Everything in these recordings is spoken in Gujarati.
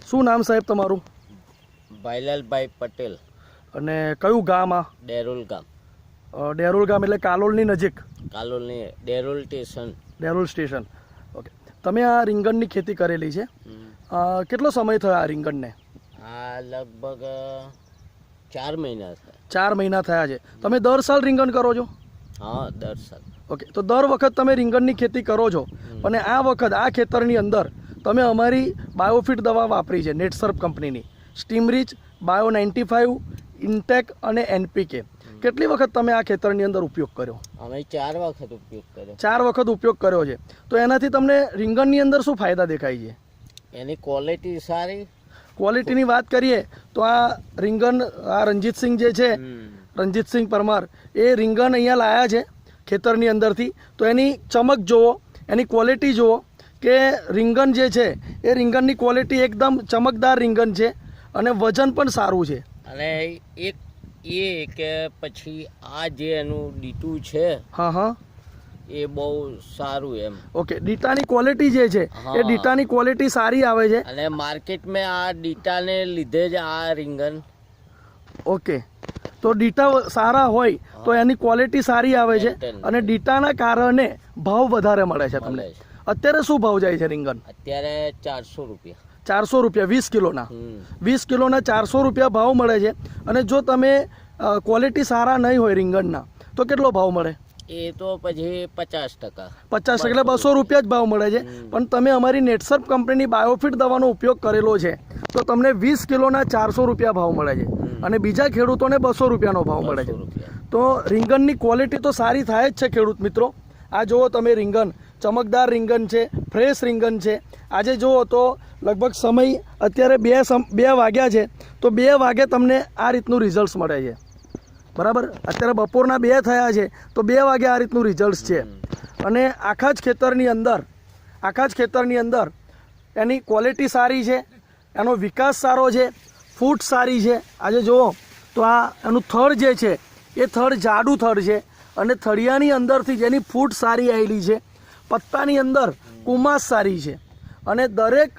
શું નામ સાહેબ તમારું? ભાઈલાલભાઈ પટેલ. અને કયું ગામ આ? ડેરોલ ગામ. ડેરોલ ગામ એટલે કાલોલની નજીક? કાલોલની Derol station. Derol station. Okay. તમે આ રીંગણની ખેતી કરેલી છે, કેટલો સમય થયો આ રીંગણને? આ લગભગ 4 મહિના થયા. 4 મહિના થયા છે. તમે દર સાલ રીંગણ કરો છો? હા, દર સાલ. ઓકે. તો દર વખત તમે રીંગણની ખેતી કરો છો, અને આ વખત આ ખેતરની અંદર તમે અમારી બાયોફિટ દવા વાપરી છે, નેટસર્ફ કંપનીની, સ્ટીમરીચ, બાયો 95, ઇન્ટેક અને એનપીકે. કેટલી વખત તમે આ ખેતરની અંદર ઉપયોગ કર્યો? અમે 4 વખત ઉપયોગ કર્યો. 4 વખત ઉપયોગ કર્યો છે. તો એનાથી તમને રીંગણની અંદર શું ફાયદા દેખાય છે? એની ક્વોલિટી સારી. ક્વોલિટીની વાત કરીએ તો આ રીંગણ, આ રણજીતસિંહ જે છે, રણજીતસિંહ પરમાર, એ રીંગણ અહીંયા લાયા છે ખેતરની અંદરથી. તો એની ચમક જુઓ, એની ક્વોલિટી જુઓ કે રીંગણ જે છે એ રીંગણની ક્વોલિટી એકદમ ચમકદાર રીંગણ છે, અને વજન પણ સારું છે. અને એક એ કે પછી આ જે એનું ડીટું છે, હા હા, એ બહુ સારું એમ. ઓકે. ડીટાની ક્વોલિટી જે છે એ ડીટાની ક્વોલિટી સારી આવે છે, અને માર્કેટમાં આ ડીટાને લીધે જ આ રીંગણ. ઓકે. તો ડીટા સારા હોય તો એની ક્વોલિટી સારી આવે છે, અને ડીટાના કારણે ભાવ વધારે મળે છે તમને. અત્યારે શું ભાવ જાય છે રીંગણ? અત્યારે 400 રૂપિયા. 400 રૂપિયા 20 કિલોના. 20 કિલોના 400 રૂપિયા ભાવ મળે છે. અને જો તમે ક્વોલિટી સારા નહીં હોય રીંગણના તો કેટલો ભાવ મળે? એ તો પછી 50%. 50% એટલે 200 રૂપિયા જ ભાવ મળે છે. પણ તમે અમારી નેટસર્ફ કંપનીની બાયોફિટ દવાનો ઉપયોગ કરેલો છે તો તમને 20 કિલોના 400 રૂપિયા ભાવ મળે છે, અને બીજા ખેડૂતોને 200 રૂપિયાનો ભાવ મળે છે. તો રીંગણની ક્વોલિટી તો સારી થાય જ છે ખેડૂત મિત્રો. આ જુઓ તમે રીંગણ, ચમકદાર રીંગણ છે, ફ્રેશ રીંગણ છે. આજે જુઓ તો લગભગ સમય અત્યારે 2 વાગ્યા છે, તો 2 વાગે તમને આ રીતનું રિઝલ્ટ મળે છે, બરાબર? અત્યારે બપોરના 2 થયા છે, તો 2 વાગે આ રીતનું રિઝલ્ટ છે. અને આખા જ ખેતરની અંદર એની ક્વોલિટી સારી છે, એનો વિકાસ સારો છે, ફૂટ સારી છે. આજે જુઓ તો આ એનું થડ જે છે એ થડ જાડું થડ છે, અને થળિયાની અંદરથી જેની ફૂટ સારી આવેલી છે, પત્તાની અંદર કુમાસ સારી છે, અને દરેક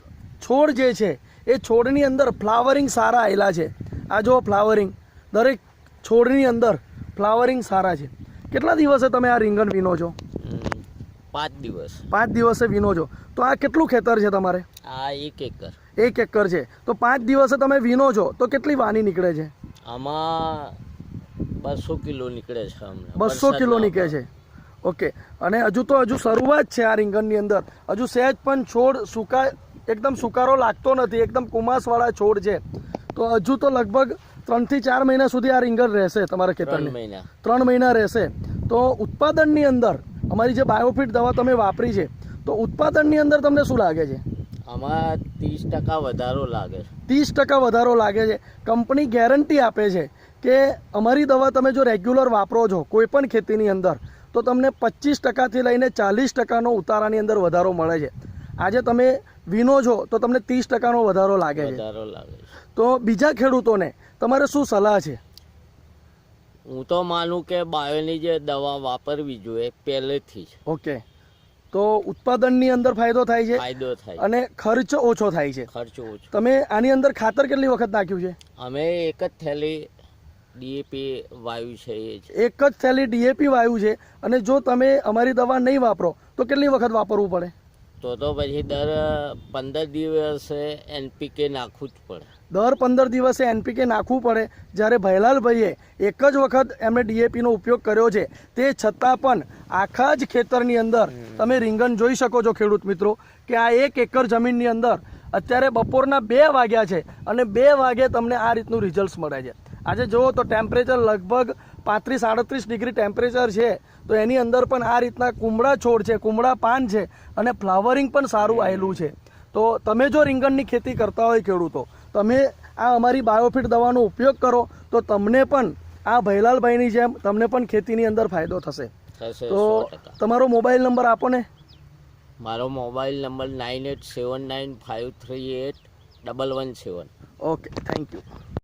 છોડ જે છે એ છોડની અંદર ફ્લાવરિંગ સારા આવેલા છે. આ જુઓ ફ્લાવરિંગ, દરેક છોડની અંદર ફ્લાવરિંગ સારા છે. કેટલા દિવસે તમે આ રીંગણ વીણો છો? 5 દિવસ. 5 દિવસે વીણો છો. તો આ કેટલું ખેતર છે તમારે? આ 1 એકર. 1 એકર છે. તો 5 દિવસે તમે વીણો છો તો કેટલી વાની નીકળે છે? આમાં 200 કિલો નીકળે છે. 200 કિલો નીકળે છે. ઓકે. અને હજુ શરૂઆત છે આ રીંગણની અંદર. હજુ સહેજ પણ છોડ એકદમ સુકારો લાગતો નથી, એકદમ કુમાસવાળા છોડ છે. તો હજુ તો લગભગ 3 થી 4 મહિના સુધી આ રીંગણ રહેશે તમારા ખેતરની. 3 મહિના રહેશે. તો ઉત્પાદનની અંદર અમારી જે બાયોફિટ દવા તમે વાપરી છે, તો ઉત્પાદનની અંદર તમને શું લાગે છે? આમાં 30% વધારો લાગે છે. 30% વધારો લાગે છે. કંપની ગેરંટી આપે છે કે અમારી દવા તમે જો રેગ્યુલર વાપરો છો કોઈ પણ ખેતીની અંદર, તો તમને 25%થી લઈને 40%નો ઉતારાની અંદર વધારો મળે છે. આજે તમે વીણો છો તો તમને 30%નો વધારો લાગે છે. તો બીજા ખેડૂતોને તમારે શું સલાહ છે? હું તો માનું કે બાયોની જે દવા વાપરવી જોઈએ પહેલેથી જ. ઓકે. તો ઉત્પાદનની અંદર ફાયદો થાય છે, અને ખર્ચ ઓછો થાય છે. તમે આની અંદર ખાતર કેટલી વખત નાખ્યું છે? અમે 1 જ થેલી ડીએપી વાયુ છે. 1 જ થેલી ડીએપી વાયુ છે. અને જો તમે અમારી દવા નહીં વાપરો તો કેટલી વખત વાપરવું પડે? તો પછી દર 15 દિવસે એનપીકે નાખવું જ પડે. દર 15 દિવસે એનપીકે નાખવું પડે. જ્યારે ભૈલાલભાઈએ 1 જ વખત એમણે ડીએપીનો ઉપયોગ કર્યો છે, તે છતાં પણ આખા જ ખેતરની અંદર તમે રીંગણ જોઈ શકો છો ખેડૂત મિત્રો, કે આ 1 એકર જમીનની અંદર અત્યારે બપોરના 2 વાગ્યા છે, અને 2 વાગે તમને આ રીતનું રિઝલ્ટ મળે છે. આજે જુઓ તો ટેમ્પરેચર લગભગ 35-38 ડિગ્રી ટેમ્પરેચર છે. તો એની અંદર પણ આ રીતના કુમળા છોડ છે, કુમળા પાન છે, અને ફ્લાવરિંગ પણ સારું આવેલું છે. તો તમે જો રીંગણની ખેતી કરતા હોય ખેડૂતો, તમે આ અમારી બાયોફિટ દવાનો ઉપયોગ કરો તો તમને પણ આ ભૈલાલભાઈની જેમ તમને પણ ખેતીની અંદર ફાયદો થશે. તો તમારો મોબાઈલ નંબર આપો ને. મારો mobile number 9879538117. Okay, thank you.